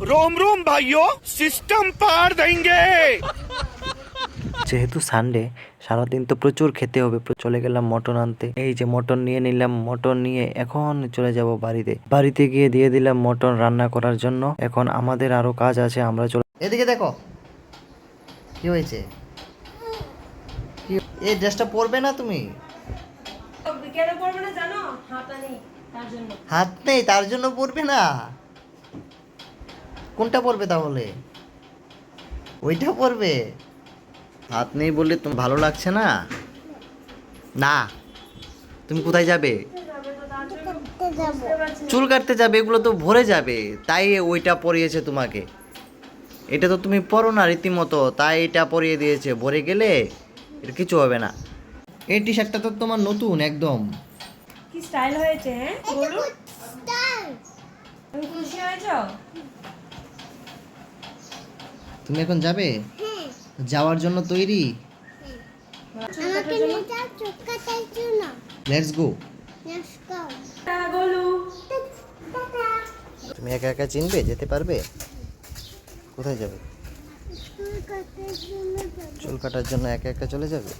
रोम रोम भाइयों, सिस्टम पार देंगे। যেহেতু সানডে সারাদিন তো প্রচুর খেতে হবে, চলে গেলাম মটন আনতে। এই যে মটন নিয়ে নিলাম, মটন নিয়ে এখন চলে যাব বাড়িতে গিয়ে দিয়ে দিলাম মটন রান্না করার জন্য। এখন আমাদের আরো কাজ আছে, আমরা চলে। এদিকে দেখো কি হয়েছে, এই ড্রেসটা পরবে না তুমি? কেন পড়বে না জানো? হাত নেই তার জন্য পরবে না? কোনটা পরবে তাহলে? ওইটা পরবে? হাত নেই বললে তুমি ভালো লাগছে না? না, তুমি কোথায় যাবে? চুল কাটতে যাবে, এগুলো তো ভরে যাবে, তাই ওইটা পরিয়েছে তোমাকে। এটা তো তুমি পরো না রীতিমতো, তাই এটা পরিয়ে দিয়েছে। ভরে গেলে এটা কিছু হবে না। এই টি শার্টটা তো তোমার নতুন একদম। কি স্টাইল হয়েছে, হ্যাঁ বলুন। তুমি খুশি হয়েছো? তুমি এখন যাবে? যাওয়ার জন্য তৈরি? Let's go. তুমি একা একা চিনবে, যেতে পারবে? কোথায় যাবে? চুল কাটার জন্য একা একা চলে যাবে?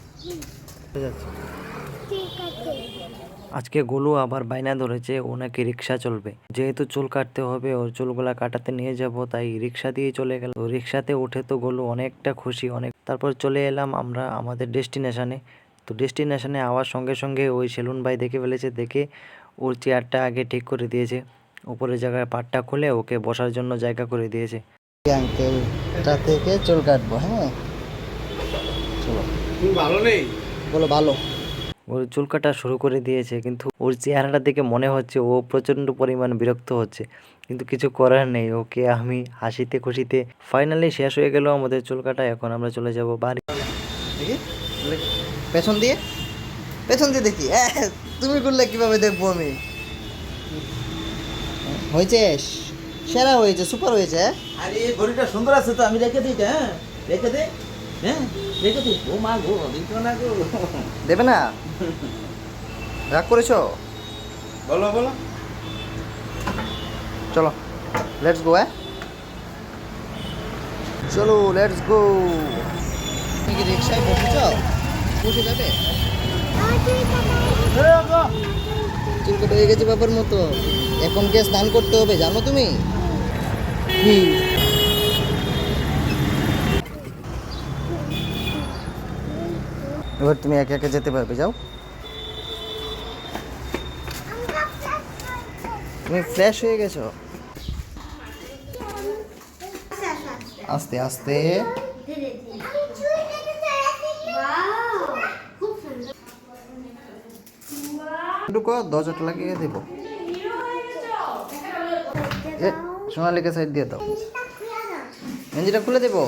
আজকে গোলু আবার বাইনা ধরেছে ও নাকি রিক্সা চলবে। যেহেতু চুল কাটতে হবে, ওর চুলগুলা কাটাতে নিয়ে যাব, তাই রিক্সা দিয়ে চলে গেল। রিক্সাতে উঠে তো গোলু অনেকটা খুশি, অনেক। তারপর চলে এলাম আমরা আমাদের ডেস্টিনেশনে। তো ডেস্টিনেশনে আওয়ার সঙ্গে সঙ্গে ওই সেলুন ভাই দেখে ফেলেছে, দেখে ওর চেয়ারটা আগে ঠিক করে দিয়েছে। উপরের জায়গায় পাটটা খুলে ওকে বসার জন্য জায়গা করে দিয়েছে। আঙ্কেলটা থেকে চুল কাটবো, হ্যাঁ চলো। ভালো নেই বলো ভালো। ওর চুল কাটা শুরু করে দিয়েছে, কিন্তু ওর চেহারাটা দেখে মনে হচ্ছে ও প্রচণ্ড পরিমাণ বিরক্ত হচ্ছে, কিন্তু কিছু করার নেই। ওকে আমি হাসিতে খুশিতে ফাইনালি শেষ হয়ে গেল আমাদের চুল কাটা। এখন আমরা চলে যাব বাড়ি। পেছন দিয়ে দেখি। তুমি করলে কিভাবে দেখবো আমি? হয়েছে, সেরা হয়েছে, সুপার হয়েছে। আরে ঘড়িটা সুন্দর আছে তো, আমি রেখে দিই। হ্যাঁ রেখে দে, হ্যাঁ রেখে দিই। ও মা গো, দিত না গো। দেবে না? রাগ করেছো? বলো বলো। চলো লেটস গো। চলো লেটস গো। তুমি কি রিক্সায় বসেছ? বসে যাবে? চুল কাটা হয়ে গেছে বাবার মতো। এখন কে স্নান করতে হবে জানো তুমি? কি এবার তুমি একা একা যেতে পারবে, যাও। তুমি ফ্রেশ হয়ে গেছো। আস্তে আস্তে। ঢুকো, দরজাটা লাগিয়ে দেবো। সোনালিকে সাইড দিয়ে দাও। গেঞ্জিটা খুলে দেবো।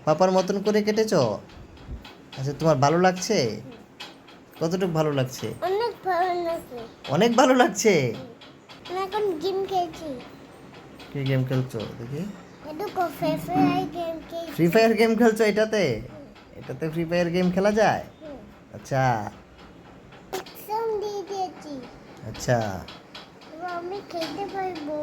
পাপার মতন করে কেটেছো? আচ্ছা, তোমার ভালো লাগছে? কতটুকু ভালো লাগছে? অনেক ভালো লাগছে। অনেক ভালো লাগছে। আমি এখন গেম খেলছি। কি গেম খেলছো দেখি? এটুকু ফ্রি ফায়ার গেম খেলছি। ফ্রি ফায়ার গেম খেলছো? এটাতে ফ্রি ফায়ার গেম খেলা যায়? আচ্ছা এক্সাম দিয়ে দিয়েছি। আচ্ছা। এবার আমি খেলতে পারবো।